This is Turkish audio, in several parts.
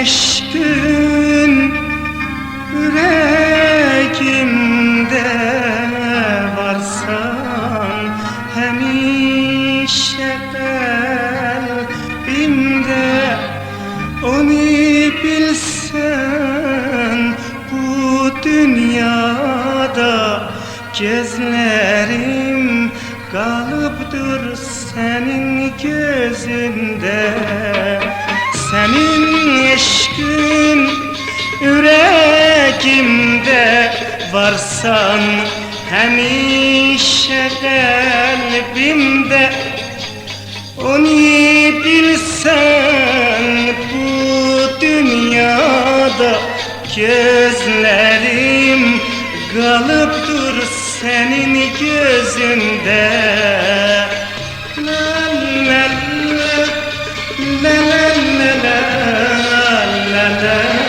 eşkün yüreğimde varsan, hemişe kalbimde. Onu bilsen, bu dünyada gözlerim kalıptır senin gözünde. Senin eşkün yüreğimde varsan, hemişe kalbimde. Onu bilsen, bu dünyada gözlerim kalıptır senin gözünde. La la la la la la la la la la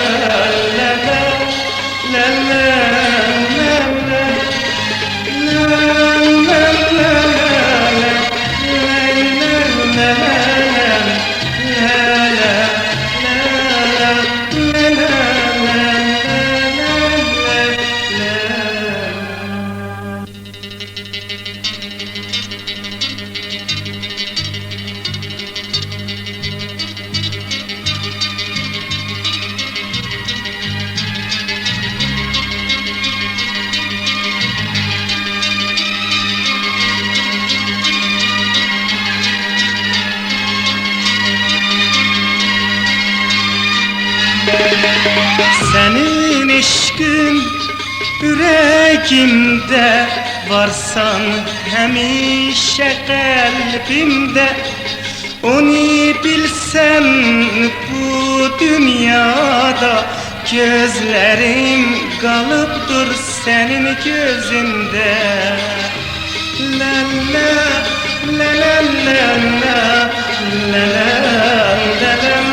Senin eşkün yüreğimde varsan, hemişe kalbimde. Onu bilsen, bu dünyada gözlerim kalıptır senin gözünde. La la la la la la la la la la.